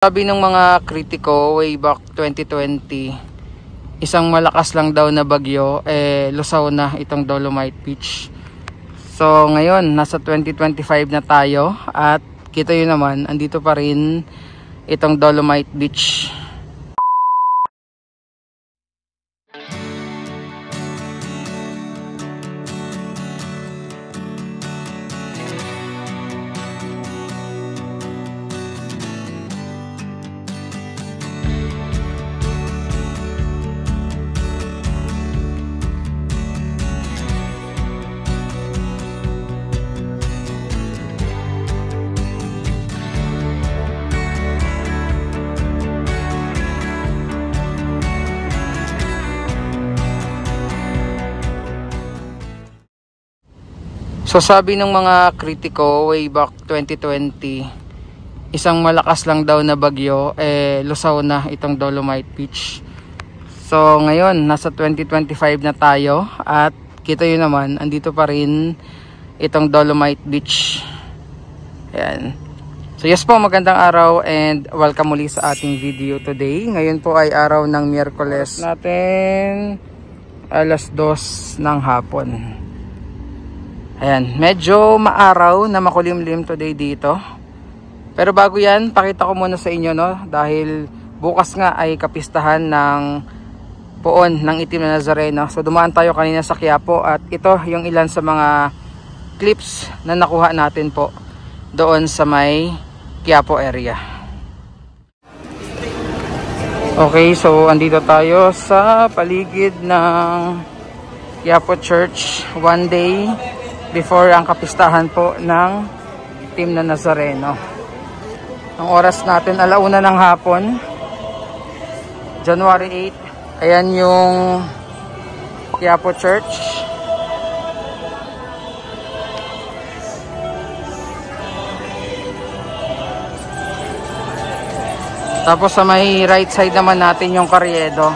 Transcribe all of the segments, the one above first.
Sabi ng mga kritiko way back 2020, isang malakas lang daw na bagyo, lusaw na itong Dolomite Beach. So ngayon, nasa 2025 na tayo at kita yun naman, andito pa rin itong Dolomite Beach. So sabi ng mga kritiko way back 2020, isang malakas lang daw na bagyo, lusaw na itong Dolomite Beach. So ngayon, nasa 2025 na tayo at kita yun naman, andito pa rin itong Dolomite Beach. Ayan. So yes po, magandang araw and welcome muli sa ating video today. Ngayon po ay araw ng Miyerkules natin, alas 2 ng hapon. Ayan, medyo maaraw na makulimlim today dito. Pero bago yan, pakita ko muna sa inyo, no, dahil bukas nga ay kapistahan ng Poon ng Itim na Nazareno. So dumaan tayo kanina sa Quiapo at ito yung ilan sa mga clips na nakuha natin po doon sa may Quiapo area. Okay, so andito tayo sa paligid ng Quiapo Church one day before ang kapistahan po ng Itim na Nazareno. Ang oras natin 1:00 ng hapon, January 8. Ayan yung Quiapo Church. Tapos sa may right side naman natin yung Carriedo.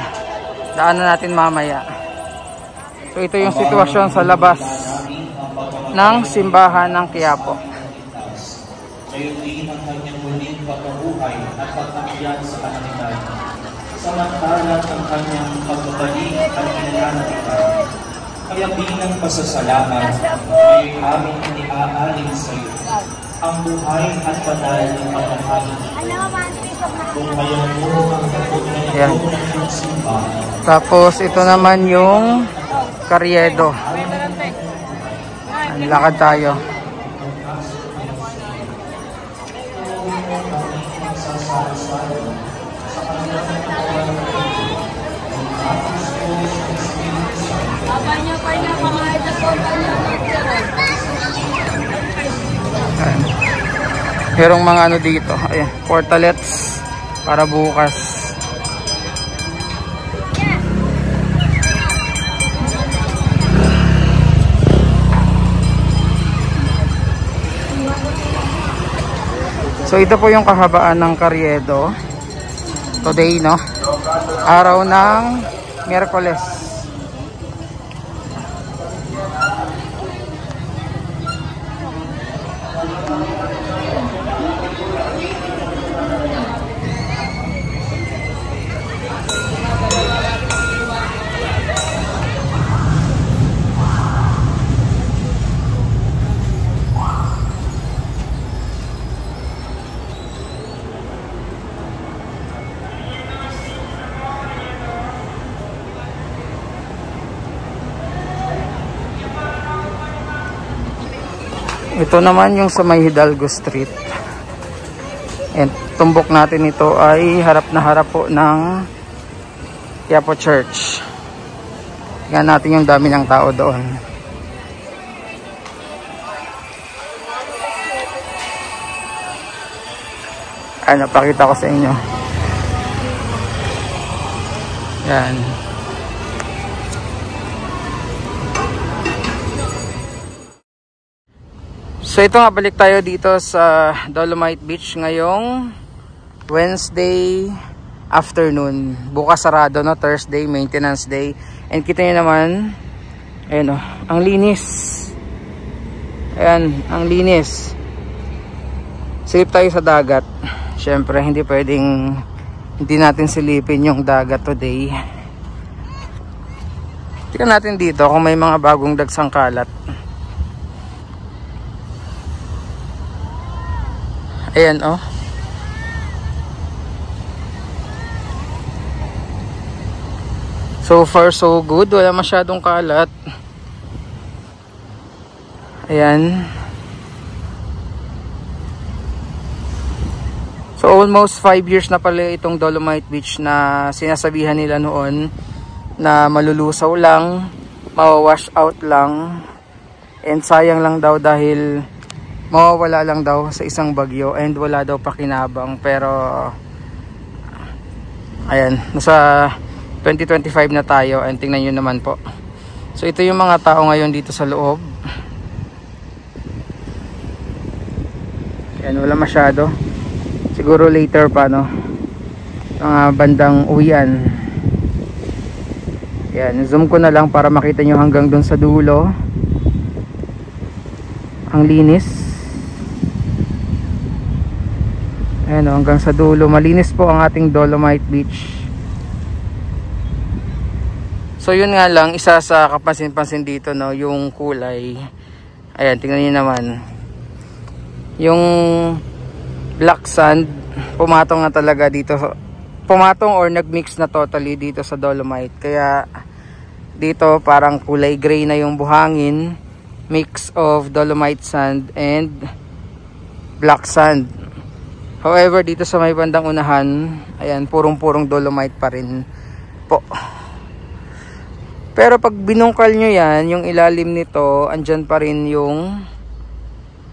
Daanan natin mamaya. So ito yung sitwasyon sa labas ng simbahan ng Quiapo. Kayo din ang kanyang muling pagkabuhay at pagkakyan sa kalangitan. Samantalang ang kanyang pagbabalik at inananabitan. Kaya bilang pasasalamat, ay aming iniaalin sa iyo ang buhay at banal ng pagkakalit. Kung kayo mo ang kabuhay ng simbahan. Tapos ito naman yung Carriedo. Lakad tayo. Merong mga ano dito, ayan, portalets para bukas. So ito po yung kahabaan ng Carriedo today, no? Araw ng Miyerkules. Ito naman yung sa may Hidalgo Street. And tumbok natin ito ay harap na harap po ng Quiapo Church. Tingnan natin yung dami ng tao doon. Ano, pakita ko sa inyo. Yan. So ito nga, balik tayo dito sa Dolomite Beach ngayong Wednesday afternoon. Bukas sarado, no? Thursday, maintenance day. And kita nyo naman, ayun o, ang linis. Ayan, ang linis. Silip tayo sa dagat. Syempre hindi pwedeng hindi natin silipin yung dagat today. Tingnan natin dito kung may mga bagong dagsang kalat. Ayan oh. So far so good, wala masyadong kalat. Ayan. So almost 5 years na pala itong Dolomite Beach na sinasabihan nila noon na malulusaw lang, mawawash out lang, and sayang lang daw dahil mawawala lang daw sa isang bagyo and wala daw pakinabang. Pero ayan, nasa 2025 na tayo and tingnan nyo naman po. So ito yung mga tao ngayon dito sa loob. Ayan, wala masyado, siguro later pa no, mga bandang uwian. Yan, zoom ko na lang para makita nyo hanggang dun sa dulo. Ang linis. Ayan o, hanggang sa dulo. Malinis po ang ating Dolomite Beach. So yun nga lang, isa sa kapansin-pansin dito no, yung kulay. Ayan, tingnan nyo naman. Yung black sand, pumatong na talaga dito. Pumatong or nagmix na totally dito sa Dolomite. Kaya dito parang kulay gray na yung buhangin, mix of Dolomite sand and black sand. However dito sa may bandang unahan, ayan, purong-purong Dolomite pa rin po. Pero pag binungkal nyo yan, yung ilalim nito, andyan pa rin yung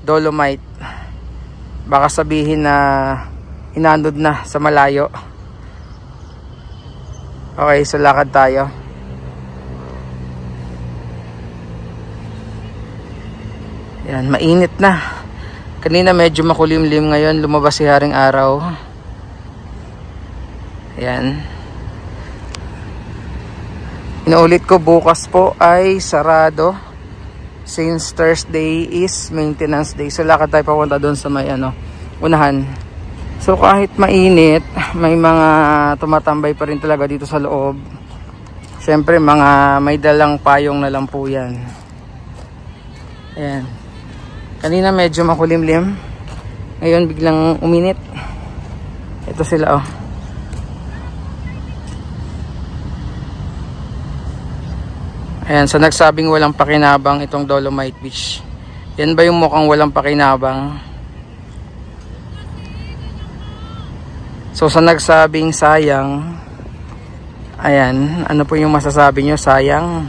Dolomite. Baka sabihin na inanod na sa malayo. Okay, so lakad tayo. Yan, mainit na. Kanina medyo makulimlim, ngayon lumabas si haring araw. Yan. Inuulit ko, bukas po ay sarado. Since Thursday is maintenance day. So lakad tayo papunta doon sa may unahan. So kahit mainit, may mga tumatambay pa rin talaga dito sa loob. Siyempre mga may dalang payong na lang po yan. Ayan. Kanina medyo makulimlim. Ngayon biglang uminit. Ito sila oh. Ayan, so nagsabing walang pakinabang itong Dolomite Beach. Yan ba yung mukhang walang pakinabang? So sa nagsabing sayang, ayan, ano po yung masasabi nyo? Sayang.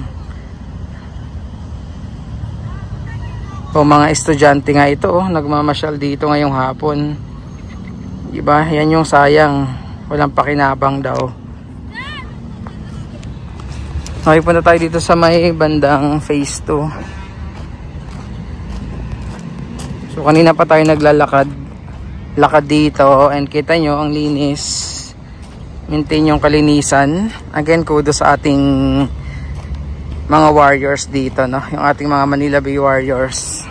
O mga estudyante nga ito, nagmamasyal dito ngayong hapon. Diba? Yan yung sayang. Walang pakinabang daw. Okay, punta tayo dito sa may bandang phase 2. So kanina pa tayo naglalakad dito and kita nyo ang linis. Maintain yung kalinisan. Again, kudos sa ating mga warriors dito, no? Yung ating mga Manila Bay Warriors.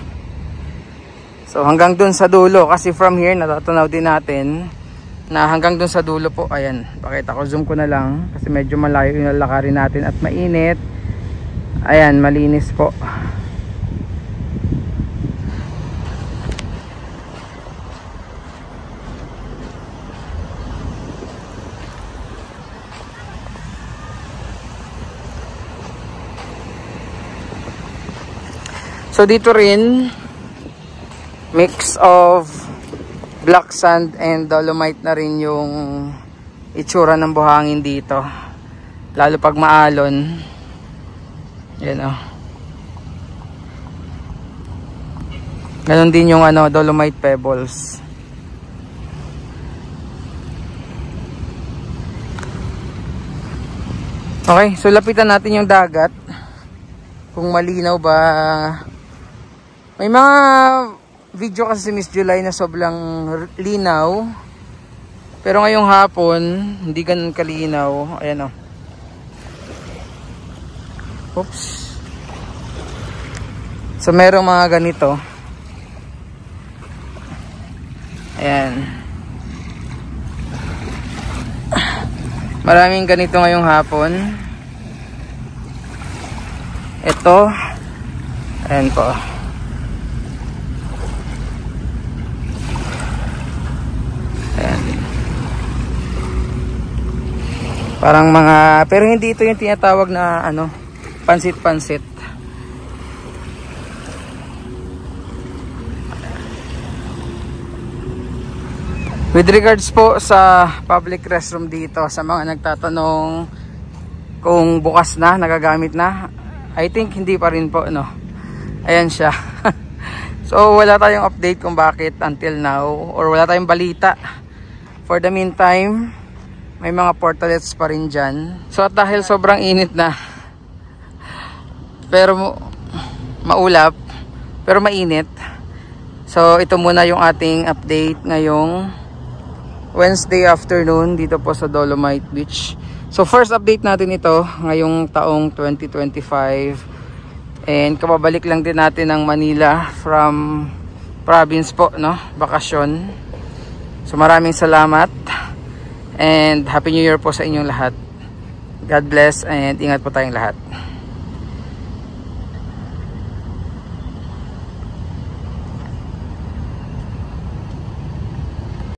So hanggang dun sa dulo, kasi from here natatanaw din natin na hanggang dun sa dulo po. Ayan, pakita ko, zoom ko na lang kasi medyo malayo yung lalakarin natin at mainit. Ayan, malinis po. So dito rin mix of black sand and Dolomite na rin yung itsura ng buhangin dito, lalo pag maalon. Yan oh. Ganon din yung Dolomite pebbles. Okay, so lapitan natin yung dagat kung malinaw ba. May mga video kasi si Miss July na sobrang linaw. Pero ngayong hapon, hindi ganun kalinaw. Ayan o. Oops. So merong mga ganito. Ayan. Maraming ganito ngayong hapon. Ito. Ayan po. Ayan. Parang mga, pero hindi ito yung tinatawag na ano, pansit-pansit. With regards po sa public restroom dito, sa mga nagtatanong kung bukas na, nagagamit na, I think hindi pa rin po, no. Ayan siya. So wala tayong update kung bakit until now, or wala tayong balita. For the meantime, may mga portalets pa rin dyan. So at dahil sobrang init na, pero maulap, pero mainit. So ito muna yung ating update ngayong Wednesday afternoon dito po sa Dolomite Beach. So first update natin ito ngayong taong 2025. And kababalik lang din natin ng Manila from province po, no? Bakasyon. So maraming salamat and Happy New Year po sa inyong lahat. God bless and ingat po tayong lahat.